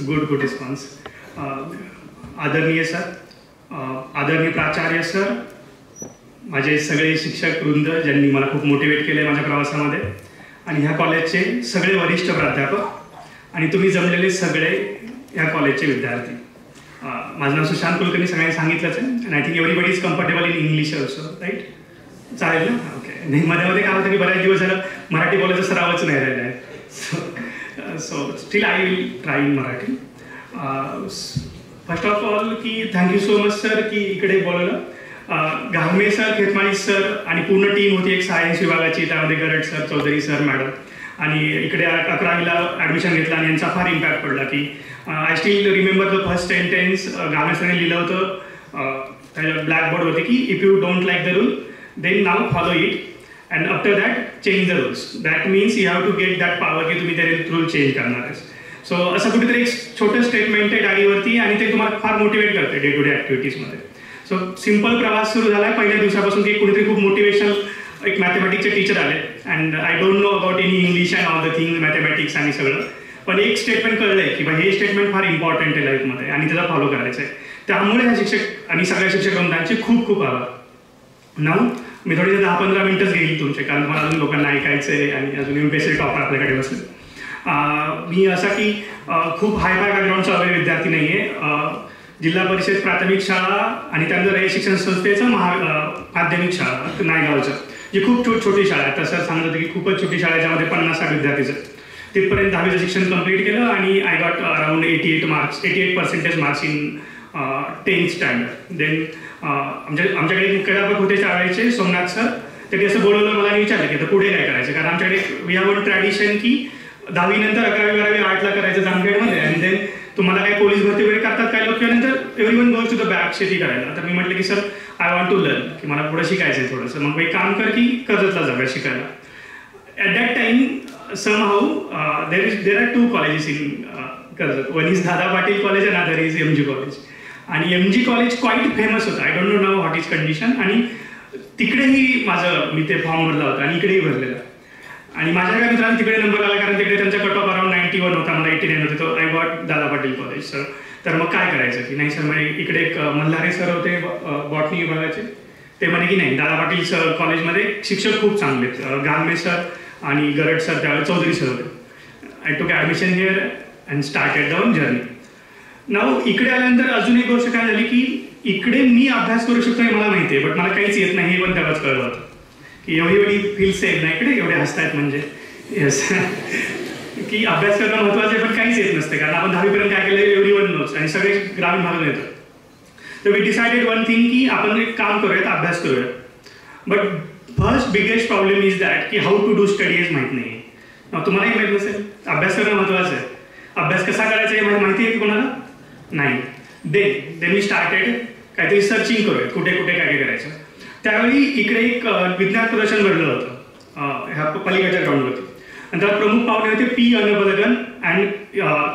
Good response. आदरणीय sir, आदरणीय प्राचार्य सर, माझे सगळे शिक्षक वृंद ज्यांनी मला खूप मोटिवेट केले माझ्या प्रवासामध्ये, आणि ह्या कॉलेजचे सगळे वरिष्ठ प्राध्यापक आणि तुम्ही जमलेले सगळे ह्या कॉलेजचे विद्यार्थी. माझं नाव सुशांत कुलकर्णी, सगळ्यांनी सांगितलंच आहे. And I think everybody is comfortable in English also, right? चालेल ना? ओके. नाही, मध्ये काय होतं की बऱ्याच दिवस झालं मराठी बोलायचा सरावच नाही राहिला आहे. So still I will try in Marathi. First of all की थँक्यू सो मच सर की इकडे बोलवलं. घालमे सर, खेतमाळी सर आणि पूर्ण टीम होती एक सायन्स विभागाची, त्यामध्ये Garad sir, Chaudhari sir, madam, आणि इकडे 11वीला ॲडमिशन घेतलं आणि यांचा फार इम्पॅक्ट पडला की I still remember the first sentence Ghalme सरने लिहिलं होतं त्याच्या ब्लॅकबोर्डवरती की if you don't like the rule then now follow it and after that change the rules. That means you have to get that power की तुम्ही ते रूल चेंज करणार आहे. सो असं कुठेतरी एक छोटं स्टेटमेंट आहे डायरीवरती आणि ते तुम्हाला फार मोटिवेट करते डे टू डे ॲक्टिव्हिटीजमध्ये. सो सिम्पल प्रवास सुरू झाला आहे पहिल्या दिवसापासून की कुठेतरी खूप मोटिवेशनल एक मॅथमॅटिक्सचे टीचर आले and I don't know about any English and all the thing mathematics आणि सगळं, पण एक स्टेटमेंट कळलं आहे की भाई हे स्टेटमेंट फार इम्पॉर्टंट आहे लाईफमध्ये आणि त्याला फॉलो करायचं आहे. त्यामुळे ह्या शिक्षक आणि सगळ्या शिक्षक वृंदांचे खूप खूप आभार. नाव मी थोडी 10-15 मिनिटंच घेईल तुमचे, कारण मला अजून लोकांना ऐकायचं आहे आणि अजून एमपीएससी टॉपर आपल्याकडे बसले. मी असा की खूप हाय फाय बॅकग्राऊंडचा वगैरे विद्यार्थी नाही आहे. जिल्हा परिषद प्राथमिक शाळा आणि त्यानंतर हे शिक्षण संस्थेचं माध्यमिक शाळा नायगावचं, जी खूप छोटी शाळा आहे. तसं सांगत होतं की खूपच छोटी शाळा आहे ज्यामध्ये 50-60 विद्यार्थीचं. तिथपर्यंत 10वीचं शिक्षण कंप्लीट केलं आणि I got around 88% marks in 10th standard. Then आमच्याकडे मुख्याध्यापक होते त्यावेळेचे सोमनाथ सर, त्यांनी असं बोलवलं मला आणि विचारलं की आता पुढे काय करायचं, कारण आमच्याकडे वी हॅव वन ट्रॅडिशन की 10वी नंतर 11वी 12वी 8ला करायचं जामखेडमध्ये आणि देन तुम्हाला काय पोलीस भरती वगैरे करतात काय लोक, नंतर everyone goes to the back शेती करायला. तर मी म्हटलं की sir I want to learn, की मला पुढे शिकायचं आहे थोडंसं. मग एक काम कर की कर्जतला जाऊया शिकायला. At that time somehow there are 2 colleges in Karjat. One is Dada Patil college and other is MG college. आणि MG कॉलेज क्वाईट फेमस होतं. I don't know now what is condition. आणि तिकडेही मी ते फॉर्म भरला होता आणि इकडेही भरलेला. आणि माझ्या काय मित्रांनो तिकडे नंबर आला, कारण तिकडे त्यांचा कट ऑफ अराउंड 91 होता, मला 89 होते. तो आय गॉट दादा पाटील कॉलेज. सर तर मग काय करायचं की नाही सर, म्हणजे इकडे एक मल्हारे सर होते बॉटनी विभागाचे, ते म्हणे की नाही दादा पाटील सर कॉलेजमध्ये शिक्षक खूप चांगले आहेत. घालमे सर आणि गरड सर त्यावेळेस चौधरी सर होते. I took admission here and started the journey. Now इकडे आल्यानंतर अजून एक गोष्ट काय झाली की इकडे मी अभ्यास करू शकतो हे मला माहिती आहे, बट मला काहीच येत नाही हे पण तेव्हाच कळलं होतं की एवढी फील सेफ नाही इकडे, एवढे हसतायत म्हणजे येस की अभ्यास करणं महत्त्वाचं आहे, पण काहीच येत नसते, कारण आपण 10वीपर्यंत काय केलं एव्हरीवन नोट्स आणि सगळे ग्रामीण भागात येतं. तर वी डिसाइडेड वन थिंग की आपण एक काम करूयात, अभ्यास करूयात. But first biggest problem is that की हाऊ टू डू स्टडी हेच माहीत नाही आहे. तुम्हालाही माहीत नसेल, अभ्यास करणं महत्त्वाचं आहे. अभ्यास कसा करायचा हे माहिती आहे की कोणाला नाही. देन मी स्टार्टेड काहीतरी सर्चिंग करूयात कुठे कुठे काय काय करायचं. त्यावेळी इकडे एक विज्ञान प्रदर्शन भरलं होतं ह्या पलीकडच्या ग्राउंडवरती, आणि त्याला प्रमुख पाहुणे होते P. अन्नपदगन अँड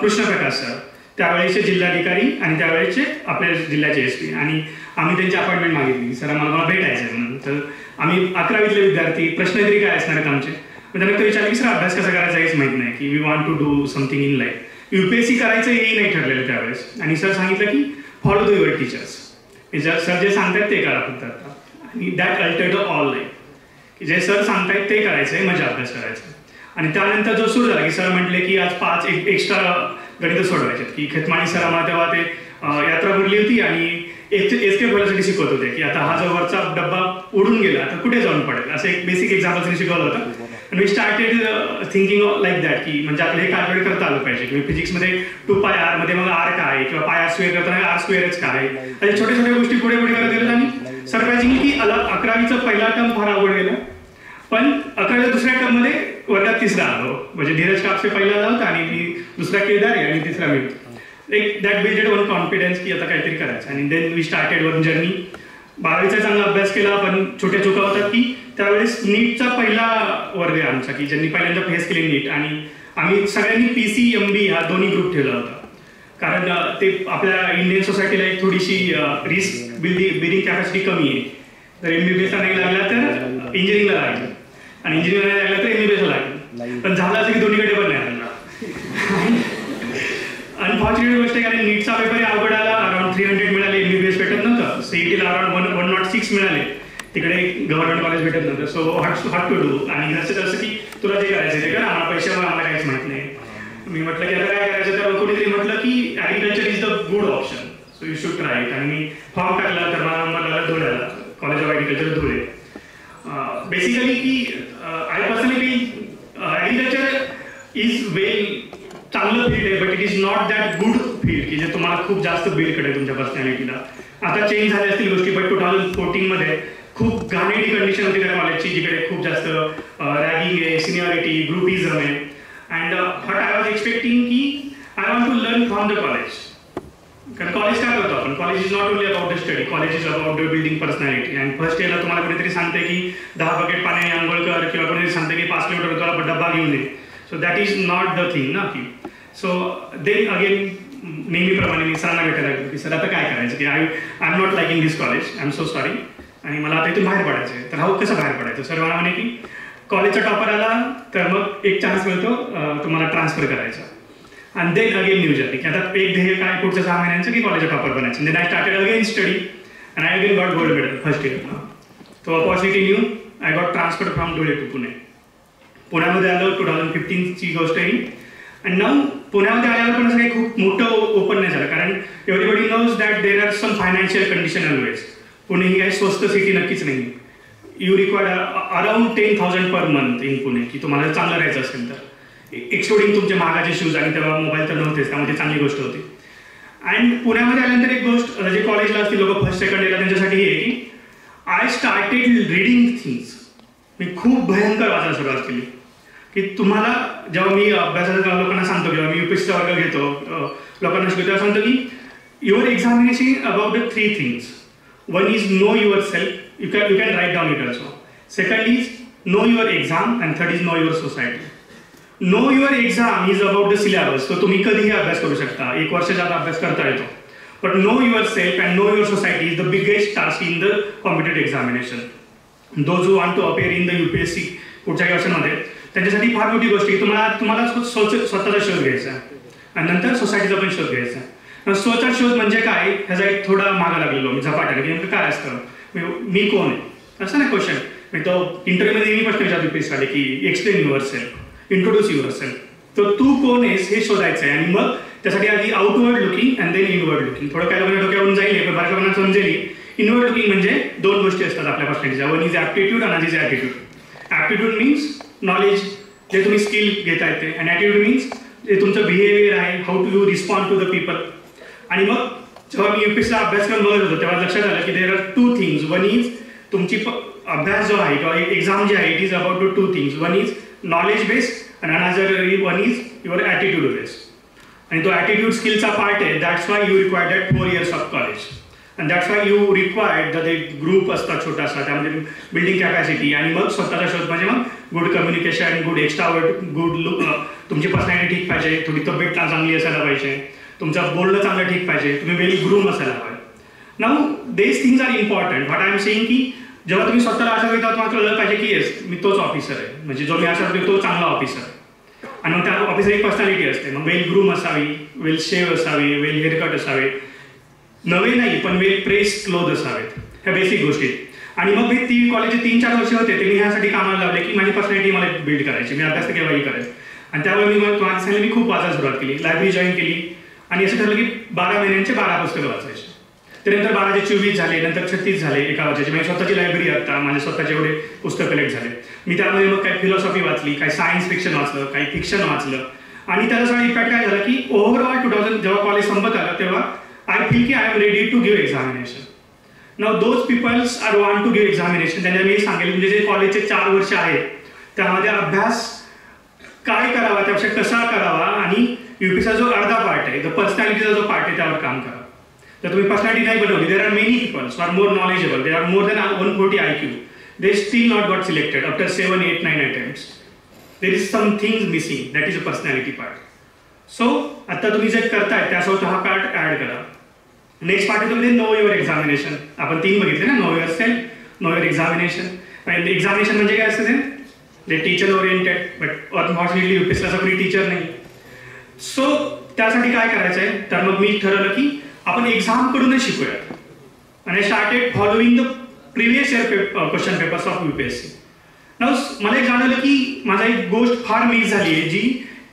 कृष्णप्रकाश सर, त्यावेळेचे जिल्हाधिकारी आणि त्यावेळेचे आपल्या जिल्ह्याचे SP. आणि आम्ही त्यांची अपॉइंटमेंट मागितली, सर मला भेटायचं आहे म्हणून. तर आम्ही 11वीतले विद्यार्थी, प्रश्न तरी काय असणार आहेत आमचे. मग त्यांना ते विचारलं की सर अभ्यास कसा करायचा हेच माहीत नाही, की we want to do something in life. UPSC करायचं हेही नाही ठरलेलं त्यावेळेस. आणि सर सांगितलं की follow the your teachers, sir जे सांगतात ते करा फक्त आता. आणि दॅट अल्टर्ड ऑल लाईफ, की जे सर सांगतायत ते करायचं आहे, मजा अभ्यास करायचा. आणि त्यानंतर जो सुरू झाला की सर म्हटले की आज 5 एक्स्ट्रा गणितं सोडवायचे, की खेतमाळी सर आम्हाला तेव्हा ते यात्रा भरली होती आणि एस्केप होण्यासाठी शिकवत होते की आता हा जो वरचा डब्बा उडून गेला तर कुठे जाऊन पडेल, असं एक बेसिक एक्झाम्पल्स शिकवलं होतं. आणि me started thinking like that की म्हणजे आपलं हे कॅल्क्युलेट करता आलं पाहिजे की फिजिक्समध्ये 2πr मध्ये मग r काय किंवा πr² करताना r² काय, अशा छोट्या छोट्या गोष्टी पुढे पुढे करत गेलं. आणि सरप्रायझिंगली की 11वीचा पहिला टर्म फार अवघड गेला, पण 11वीच्या दुसऱ्या टर्ममध्ये वर्गात 3रा आलो. म्हणजे धीरज कापसे पहिला आला होता आणि मी दुसरा केदारी आणि 3रा मी. एक दॅट बिल्डेड वन कॉन्फिडन्स की आता काहीतरी करायचं. आणि then we started one journey. 12वीचा चांगला अभ्यास केला, पण छोट्या चुका होतात की त्यावेळेस नीटचा पहिला वर्ग आहे आमचा की ज्यांनी पहिल्यांदा फेस केली नीट. आणि आम्ही सगळ्यांनी PC MB हा दोन्ही ग्रुप ठेवला होता, कारण ते आपल्या इंडियन सोसायटीला एक थोडीशी रिस्क बिल्डिंग कॅपॅसिटी कमी आहे. जर MBBSला नाही लागला तर इंजिनिअरिंगला लागलं आणि इंजिनिअरिंगला लागला तर MBBSला लागलं, पण झालं असं की दोन्हीकडे पण नाही लागला. अनफॉर्च्युनेट गोष्ट आहे, कारण नीटचा पेपर अवघड आला, अराउंड 300 मिळाले, MBBS भेटत नव्हतं, सीईटीला अराउंड 106 मिळाले, तिकडे गव्हर्नमेंट कॉलेज भेटत नव्हतं. So how to do. आणि जसं की तुला जे करायचं ते कर, आम्हाला पैशावर आम्हाला काहीच माहित नाही. मी म्हटलं की आता काय करायचं, तर कोणीतरी म्हटलं की agriculture is the good option, so you should try it. आणि मी फॉर्म टाकला, तर मला धुळ्याला college of agriculture Dhule. Basically की I personally agriculture is well चांगलं फील्ड आहे, but it is not that good field की जे तुम्हाला खूप जास्त बिल्ड करेल तुमच्या पर्सनॅलिटीला. आता चेंज झाले असतील गोष्टी, बट 2014 मध्ये खूप घाणेरडी कंडिशन होती त्या कॉलेजची, जिकडे खूप जास्त रॅगिंग आहे, सिनियरिटी, ग्रुपिझम आहे. And but I was expecting की I want to learn from the college. कारण कॉलेज काय करतो आपण, college is not only about the study, college is about the building personality. आणि फर्स्ट इयरला तुम्हाला कोणीतरी सांगते की 10 बकेट पाण्याने आंघोळ कर, किंवा कोणीतरी सांगते की 5 किलोमीटर तुला डब्बा घेऊन ये. So that is not the thing ना. की सो देन अगेन नेहमीप्रमाणे मी सरांना भेटायला लागलो की सर आता काय करायचं, की I am not liking this college, I am so sorry, आणि मला आता इथून बाहेर पडायचं आहे. तर हा कसं बाहेर पडायचं. सर मला म्हणे की कॉलेजचा टॉपर आला तर मग एक चान्स मिळतो तुम्हाला ट्रान्सफर करायचा. आणि देन अगेन न्यू जर्नी, की आता एक ध्येय काय पुढच्या 6 महिन्यांचं की कॉलेजचा टॉपर बनायचं. Then I started again study and I again got gold medal first year. तो opportunity new, I got transfer from Dhule to Pune. पुण्यामध्ये आलो 2015ची गोष्ट आहे. आणि नाऊ पुण्यामध्ये आल्यावर पण असं काही खूप मोठं ओपन नाही झालं, कारण everybody knows that there are some financial condition always. Pune ही काही स्वस्त सिटी नक्कीच नाही. You required around 10,000 per month in Pune, की तुम्हाला चांगलं राहायचं असेल तर, एक्सक्लुडिंग तुमचे महागाचे शूज. आणि तेव्हा मोबाईल तर नव्हतेच, त्यामुळे चांगली गोष्ट होती. अँड पुण्यामध्ये आल्यानंतर एक गोष्ट जे कॉलेजला असतील लोक फर्स्ट सेकंड इयरला त्यांच्यासाठी हे की आय स्टार्टेड रिडिंग थिंग्स. मी खूप भयंकर वाचायला सुरुवात केली. की तुम्हाला जेव्हा मी अभ्यासाच्या लोकांना सांगतो, जेव्हा मी UPSCचा वर्ग घेतो, लोकांना शिकवतो, तेव्हा सांगतो की your examination about the 3 things. One is know yourself, you can write down it also. Second is know your exam, and third is know your society. Know your exam is about the syllabus, तो तुम्ही कधीही अभ्यास करू शकता, 1 वर्षाचा अभ्यास करता येतो. But know yourself and know your society is the biggest task in the competitive examination. Those who want to appear in the UPSC पुढच्या वर्षामध्ये, त्यांच्यासाठी फार मोठी गोष्ट आहे. तुम्हाला स्वतःचा शोध घ्यायचा आणि नंतर सोसायटीचा पण शोध घ्यायचा. स्वतःचा शोध म्हणजे काय, ह्याचा एक थोडा मागा लागलेलो मी झपाट्याने, की नेमकं काय असतं, मी कोण आहे असं नाही क्वेश्चन. मी तो इंटरव्ह्यूमध्ये मी प्रश्न विचारतो UPSC की explain your self, introduce your self. तर तू कोण आहेस हे शोधायचं आहे. आणि मग त्यासाठी आधी outward looking and then inward looking. थोडं काय लोकांना डोक्यावरून जाईल, पण बऱ्याच लोकांना समजेल. इनवर्ड लुकिंग म्हणजे 2 गोष्टी असतात आपल्या पर्सनॅलिटीच्या, one is aptitude and is attitude. Aptitude means knowledge, जे तुम्ही स्किल घेता येते, आणि ॲटिट्यूड मीन्स जे तुमचं बिहेवियर आहे, how to you respond to the people. आणि मग जेव्हा मी UPSCचा अभ्यासक्रम बघत होतो तेव्हा लक्षात आलं की देर आर 2 थिंग्स. वन इज तुमची अभ्यास जो आहे किंवा एक्झाम जे आहे, it is about the 2 things. One is knowledge based and another one is your attitude based. आणि तो ॲटिट्यूड स्किलचा पार्ट आहे. That's why you required that 4 years of college. And that's why you required the एक group असतात छोटासा, त्यामध्ये building capacity. आणि मग स्वतःचा शोध म्हणजे मग good communication, good extrovert, good look, तुमची पर्सनॅलिटी ठीक पाहिजे, थोडी तब्येत चांगली असायला पाहिजे, तुमचं बोलणं चांगलं ठीक पाहिजे, तुम्ही वेल ग्रूम असायला पाहिजे. Now these things are important. But I am saying की जेव्हा तुम्ही स्वतःला आशा करता तुम्हाला कळलं पाहिजे की येस मी तोच ऑफिसर आहे, म्हणजे जो मी आशा करतो तो चांगला ऑफिसर आहे. आणि मग त्या ऑफिसर एक पर्सनॅलिटी असते. मग वेल ग्रूम असावी, वेल शेव असावी, वेल हेअरकट असावे, नवे नाही पण वेल प्रेस क्लोथ असावेत, ह्या बेसिक गोष्टी. आणि मग मी कॉलेजचे 3-4 वर्ष होते ते मी ह्यासाठी कामाला लावले की माझी पर्सनॅलिटी मला बिल्ड करायची, मी अभ्यास केव्हाही करेल. आणि त्यावेळी मी तुम्हाला सांगितलं मी खूप वाचायला सुरुवात केली, लायब्ररी जॉईन केली. आणि असं ठरलं की 12 महिन्यांचे 12 पुस्तकं वाचायची. त्यानंतर 12चे 24 झाले, नंतर 36 झाले एका वर्षाचे. म्हणजे स्वतःची लायब्ररी आता माझे स्वतःचे एवढे पुस्तक कलेक्ट झाले. मी त्यामध्ये मग काही फिलॉसॉफी वाचली, काही सायन्स फिक्शन वाचलं, काही फिक्शन वाचलं. आणि त्याचा सगळा इम्पॅक्ट काय झाला की ओव्हरऑल 2000 जेव्हा कॉलेज संपत आलं तेव्हा आय फील की I am ready to give examination. Now those peoples are want to give examination. त्यांना मी सांगेल म्हणजे जे कॉलेजचे 4 वर्ष आहेत त्यामध्ये अभ्यास काय करावा, त्यापेक्षा कसा करावा, आणि UPSCचा जो अर्धा पार्ट आहे, द पर्सनॅलिटीचा जो पार्ट आहे त्यावर काम करा. जर तुम्ही पर्सनॅलिटी नाही बनवली, there are many peoples are more knowledgeable, there are more than 140 IQ, they still not got selected after 7, 8, 9 attempts. There is some things missing, that is a personality part. So आता तुम्ही जे करताय त्यासोबत हा part add करा. Next part आहे म्हणजे know your examination. आपण 3 बघितले ना, know yourself, know your examination. Examination म्हणजे काय असतं ते टीचर ओरिएंटेड, बट अनफॉर्च्युनेटली UPSCला कोणी टीचर नाही. सो त्यासाठी काय करायचं आहे, तर मग मी ठरवलं की आपण एक्झामकडूनच शिकूया. आणि I started following the previous year question papers of UPSC. मला एक जाणवलं की माझा एक गोष्ट फार मिस झाली आहे जी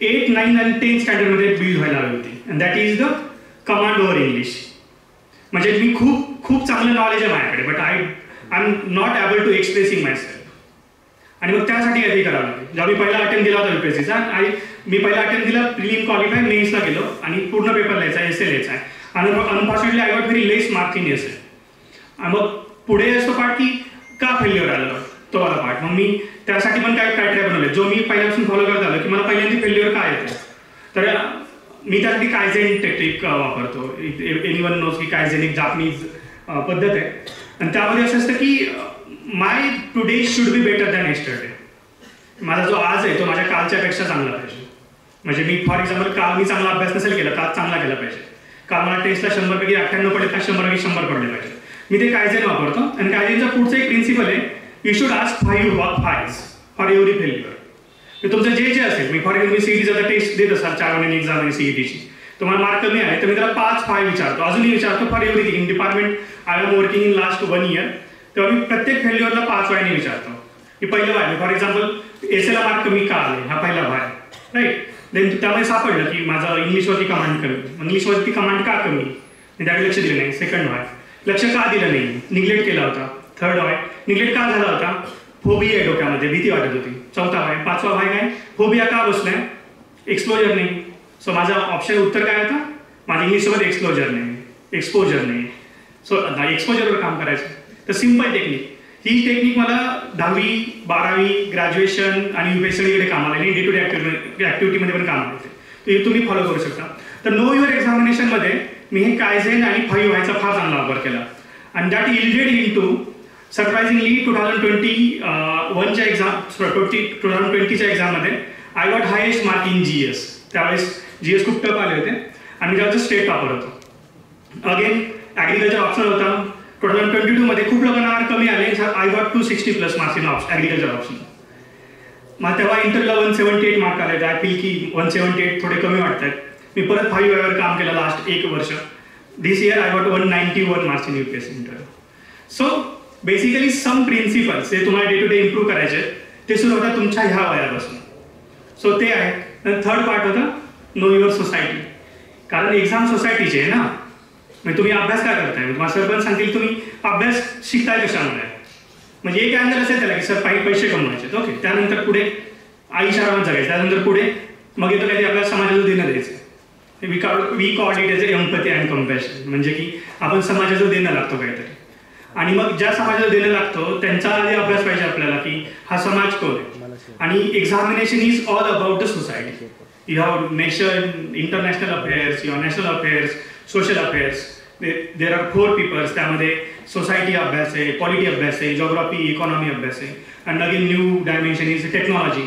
8, 9 आणि 10 स्टँडर्डमध्ये बिल्ड व्हायला हवी होती, and that is the command over English. म्हणजे मी खूप चांगलं नॉलेज आहे माझ्याकडे, but I am not able to expressing myself. आणि मग त्यासाठी काहीतरी करावं लागेल. जेव्हा मी पहिला अटेम्प्ट दिला होता UPSCचा, आणि मी पहिला अटेम्प्ट दिला, प्रिलिम क्वालिफाय मेन्सला गेलो आणि पूर्ण पेपर लिहायचा, एसे लिहायचा आहे. आणि unfortunately I got very less mark in essay. मग पुढे असतो पार्ट की का फेल्युअर आलं, तो वाला पार्ट. मग मी त्यासाठी पण काय क्रायटेरिया बनवले, जो मी पहिल्यापासून फॉलो करत आलो की मला पहिल्यांदा फेल्युअर काय येतं. तर मी त्यासाठी कायझेन टेक्निक वापरतो. एनीवन नोज की कायझेन एक जापनीज पद्धत आहे, आणि त्यामध्ये असं असतं की my today should be better than yesterday. माझा जो आज आहे तो माझ्या कालच्यापेक्षा चांगला पाहिजे. म्हणजे मी फॉर एक्झाम्पल काल मी चांगला अभ्यास नसेल केला तर आज चांगला केला पाहिजे. काल मला टेस्टला 100 पैकी 98 पडले तर 100 पैकी 100 पडले पाहिजे. मी ते कायझेन वापरतो. आणि कायझेनचा पुढचं एक प्रिन्सिपल आहे, you should ask 5 whys for every failure. तुमचं जे असेल, मी फॉर एक्झाम्पल मी CETचा टेस्ट देत असाल 4 महिन्यांनी एक्झाम आहे CETची, तुम्हाला मार्क कमी आहे तर मी त्याला 5 विचारतो, अजूनही विचारतो for everything. In department I am working in last 1 year, तेव्हा मी प्रत्येक फेल्युअरला 5 वायने विचारतो की पहिलं Y. For example Esala mark कमी का आले, हा पहिला वाय, राईट. देन त्यामध्ये सापडलं की माझं इंग्लिशवरती कमांड कमी, इंग्लिशवरती कमांड का कमी, मी त्याकडे लक्ष दिलं नाही. सेकंड वाय, लक्ष का दिलं नाही, निग्लेक्ट केला होता. थर्ड वाय, निग्लेक्ट का झाला होता, फोबिया आहे डोक्यामध्ये, भीती वाटत होती. चौथा वाय, 5वा वाय काय, फोबिया का बसलाय, एक्सप्लोजर नाही. सो माझा ऑप्शन उत्तर काय होता, माझ्या इंग्लिशसोबत एक्सप्लोजर नाही. सो एक्सपोजरवर काम करायचं. तर सिम्पल टेक्निक, ही टेक्निक मला 10वी 12वी ग्रॅज्युएशन आणि UPSCकडे कामाला आणि डे टू डे ॲक्टिव्हिटीमध्ये पण काम येते. तर हे तुम्ही फॉलो करू शकता. तर नो युअर एक्झामिनेशनमध्ये मी हे कायझेन आणि 5 व्हायचा फार चांगला वापर केला, आणि that yielded into surprisingly 2021च्या एक्झाम 2020च्या एक्झाममध्ये I got highest mark in GS. त्यावेळेस GS खूप टफ आले होते आणि त्यावेळेस स्टेट टॉपर होतो. अगेन ॲग्रिकल्चर ऑप्शनल होता. 2022 मध्ये खूप लोकांना मार्क कमी आले, I got 260+ marks in agriculture option. मग तेव्हा इंटरला 178 मार्क आले. आय फील की 178 थोडे कमी वाटतात. मी परत 5 वर काम केलं लास्ट 1 वर्ष. This year I got 191 marks in UPSC interview. So basically some principles जे तुम्हाला डे टू डे इम्प्रूव्ह करायचे ते सुरू होतात तुमच्या ह्या वयापासून. सो ते आहे. थर्ड पार्ट होता नो युअर सोसायटी. कारण एक्झाम सोसायटीचे आहे ना, म्हणजे तुम्ही अभ्यास काय करताय, तुम्हाला सर पण सांगतील तुम्ही अभ्यास शिकताय कशामध्ये. म्हणजे एक अँगल असेल त्याला की सर पैसे कमवायचे, ओके. त्यानंतर पुढे आयुष्य आरामात जगायचं. त्यानंतर पुढे मग येतं काही आपल्या समाजाला देणं द्यायचं. We call it as empathy and compassion. म्हणजे की आपण समाजाचं देणं लागतो काहीतरी, आणि मग ज्या समाजाला देणं लागतो त्यांचा आधी अभ्यास पाहिजे आपल्याला की हा समाज कोण आहे. आणि examination is all about the society. You have nation, international affairs, you have national affairs, social affairs. There are 4 papers. त्यामध्ये सोसायटी अभ्यास आहे, पॉलिटी अभ्यास आहे, जॉग्राफी, इकॉनॉमी अभ्यास आहे, आणि again new dimension is technology.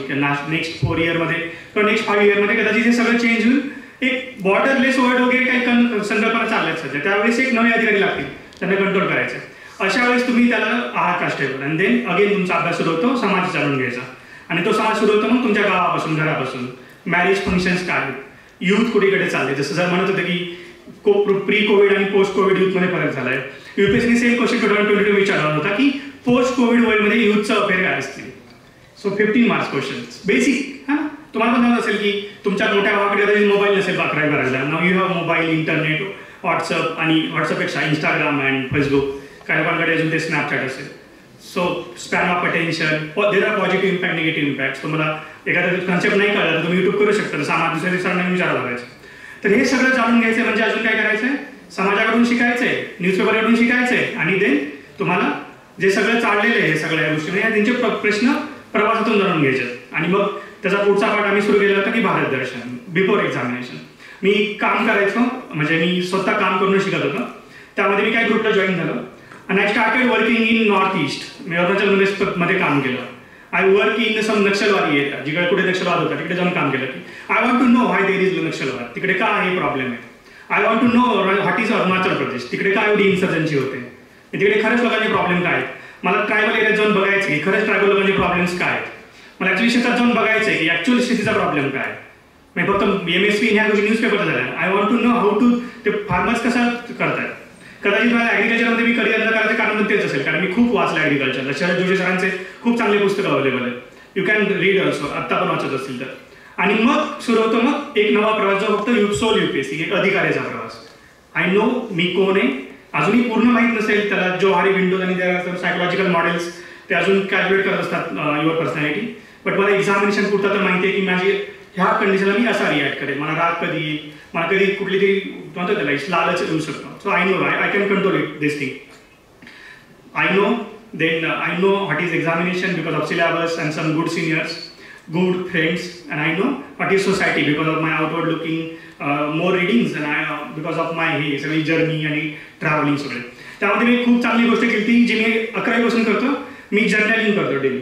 Next 4 इयरमध्ये किंवा नेक्स्ट 5 इयरमध्ये कदाचित हे सगळं चेंज होईल. एक बॉर्डरलेस वर्ल्ड वगैरे काही संकल्पना चालल्यात सध्या. त्यावेळेस एक नवे अधिकारी लागतील त्यांना कंट्रोल करायचं. अशा वेळेस तुम्ही त्याला आहात कास्टेबल, आणि देन अगेन तुमचा अभ्यास सुरू होतो, समाज जाणून घ्यायचा. आणि तो समाज सुरू होतो मग तुमच्या गावापासून, घरापासून. मॅरेज फंक्शन्स काय, युथ कुठेकडे चालले. जसं सर म्हणत होते की प्री कोविड आणि पोस्ट कोविड युथमध्ये फरक झाला आहे. UPSCने सेम क्वेश्चन 2022 विचारला होता की पोस्ट कोविड वर्ल्डमध्ये युथचं अफेअर काय असतील. So 15 marks question basic. हा, तुम्हाला पण असेल की तुमच्या मोठ्या भावाकडे मोबाईल नसेल 11-12ला. Now you have mobile, internet, WhatsApp, आणि व्हॉट्सअपपेक्षा इंस्टाग्राम अँड फेसबुक. काही लोकांकडे अजून ते स्नॅपचॅट असेल. So span of attention, there are positive impact, negative impact. तुम्हाला एखादा कन्सेप्ट नाही कळला तर तुम्ही युट्यूब करू शकता. समाज दुसऱ्या दिवसांना विचारायला लागायचं. तर हे सगळं जाणून घ्यायचं म्हणजे अजून काय करायचं आहे, समाजाकडून शिकायचं आहे, न्यूजपेपरकडून शिकायचं आहे, आणि देन तुम्हाला जे सगळं चाललेलं आहे हे सगळ्या गोष्टी त्यांचे प्रश्न प्रवासातून जाणून घ्यायचे. आणि मग त्याचा पुढचा पाठ आम्ही सुरू केला होता की भारत दर्शन बिफोर एक्झामिनेशन. मी काम करायचो, म्हणजे मी स्वतः काम करून शिकत होतो. त्यामध्ये मी काही ग्रुपला जॉईन झालो, आणि I started working in North East. मी अरुणाचल प्रदेशमध्ये काम केलं. आय वर्क इन सम नक्षलवादी एरिया, जिकडे कुठे नक्षलवाद होता तिकडे जाऊन काम केलं. I want to know why there is नक्षलवाद, तिकडे का हे प्रॉब्लेम आहे. I want to know what is Arunachal Pradesh, तिकडे काय एवढी इन्सर्जन्सी होते, तिकडे खरंच लोकांचे प्रॉब्लेम काय आहेत. मला ट्रायबल एरियात जाऊन बघायचं की खरंच ट्रायबल लोकांचे प्रॉब्लेम्स काय आहेत. मला ॲक्च्युली शेतात जाऊन बघायचं आहे की ॲक्च्युअल शेतीचा प्रॉब्लेम काय आहे. म्हणजे फक्त MSP ह्या गोष्टी न्यूजपेपर झाल्या. I want to know how to ते फार्मर्स कसं करतात. कदाचित मला ॲग्रिकल्चरमध्ये मी करिअर न करायचं कारण तेच असेल, कारण मी खूप वाचलं ॲग्रिकल्चरला. शरद जोशी सरांचे खूप चांगले पुस्तकं अवेलेबल आहेत. यू कॅन रीड ऑल्सो, आत्ता पण वाचत असतील तर. आणि मग सुरू होतो मग एक नवा प्रवास, जो फक्त सोल UPSC, एक अधिकाऱ्याचा प्रवास. आय नो मी कोण आहे, अजूनही पूर्ण माहीत नसेल त्याला. जो हारी विंडोज आणि त्या सायकोलॉजिकल मॉडेल्स ते अजून कॅल्क्युलेट करत असतात युअर पर्सनॅलिटी. बट मला एक्झामिनेशन पुरतं तर माहिती आहे की माझी ह्या कंडिशनला मी असा रिॲक्ट करेल. मला राग कधी येईल, मला कधी कुठली तरी म्हणतो त्याला लालच येऊ शकतो. So I know I can control it this thing. I know what is examination because of syllabus and some good seniors, good friends, and I know what is society because of my outward looking, more readings, and because of my सगळी journey आणि travelling सगळे. त्यामध्ये मी खूप चांगली गोष्ट केली जी मी 11वी पासून करतो. मी जर्नलिंग करतो डेली.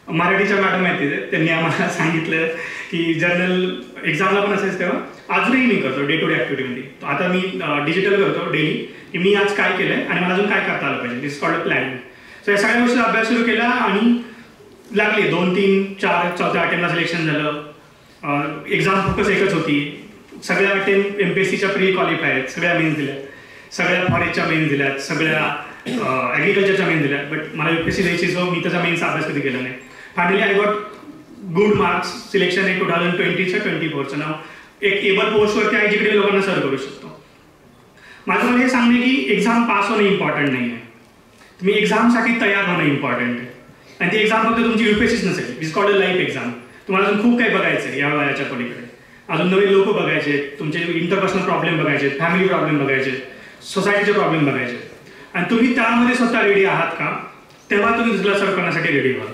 मराठीच्या मॅडम माहिती आहे, त्यांनी आम्हाला सांगितलं की जर्नल एक्झामला पण असेल तेव्हा. अजूनही मी करतो डे टू डे ॲक्टिव्हिटीमध्ये. आता मी डिजिटल करतो डेली की मी आज काय केलं आहे आणि मला अजून काय करता आलं पाहिजे. दिस कॉल्ड अ प्लॅनिंग. सो या सगळ्या गोष्टी अभ्यास सुरू केला आणि लागले 2, 3, 4, 4थ्या अटेम्प्टला सिलेक्शन झालं. एक्झाम फोकस एकच होती. सगळ्या अटेम्प्ट MPSCच्या प्री क्वालिफाय आहेत, सगळ्या मेन्स दिल्या, सगळ्या फॉरेस्टच्या मेन्स दिल्यात, सगळ्या ॲग्रिकल्चरच्या मेन्स दिल्यात. बट मला UPSC द्यायची, जो मी त्याचा मेन्सचा अभ्यास कधी केला नाही. Finally I got good marks. Selection आहे 2020च्या 24चं. नाव एक एबल पोस्टवरती आहे जिकडे लोकांना सर्व करू शकतो. माझं मला हे सांगणे की एक्झाम पास होणं इम्पॉर्टंट नाही आहे. तुम्ही एक्झामसाठी तयार होणं इम्पॉर्टंट आहे. आणि ती एक्झाम फक्त तुमची UPSCच नसेल. It's called a life exam. तुम्हाला अजून खूप काही बघायचं आहे या वयाच्या पलीकडे. अजून नवीन लोक बघायचे, तुमचे इंटरपर्सनल प्रॉब्लेम बघायचे, फॅमिली प्रॉब्लेम बघायचे, सोसायटीचे प्रॉब्लेम बघायचे. आणि तुम्ही त्यामध्ये स्वतः रेडी आहात का, तेव्हा तुम्ही दुसऱ्या सर्व करण्यासाठी रेडी व्हा.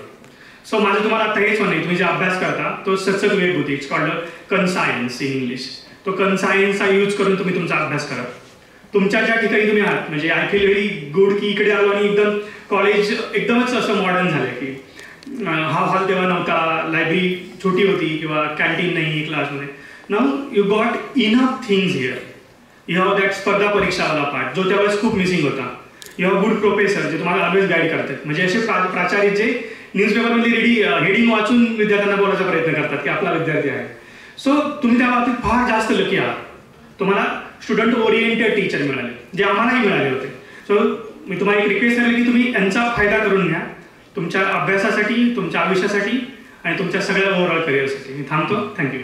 सो माझं तुम्हाला आता हेच म्हणणे, तुम्ही जे अभ्यास करता तो सचक वेग होती. It's called conscience in English. तो कन्सायन्सचा यूज करून तुम्ही तुमचा अभ्यास करा. तुमच्या ज्या ठिकाणी तुम्ही आहात, म्हणजे आय फील व्हेरी गुड की इकडे आलो आणि एकदम कॉलेज एकदमच असं मॉडर्न झालं की हा हॉल तेव्हा नव्हता, लायब्ररी छोटी होती किंवा कॅन्टीन नाही क्लासमध्ये. Now you got enough things here. You have that स्पर्धा परीक्षावाला पार्ट जो त्यावेळेस खूप मिसिंग होता. You have good professor J तुम्हाला ऑलवेज गाईड करतात. म्हणजे असे प्राचार्य जे न्यूजपेपरमध्ये हेडिंग वाचून विद्यार्थ्यांना बोलायचा प्रयत्न करतात की आपला विद्यार्थी आहे. सो तुम्ही त्या बाबतीत फार जास्त लकी आहात. तुम्हाला स्टुडंट ओरिएंटेड टीचर मिळाले, जे आम्हालाही मिळाले होते. सो मी तुम्हाला एक रिक्वेस्ट करेल की तुम्ही यांचा फायदा करून घ्या तुमच्या अभ्यासासाठी, तुमच्या आयुष्यासाठी आणि तुमच्या सगळ्या ओव्हरऑल करिअरसाठी. मी थांबतो. थँक्यू.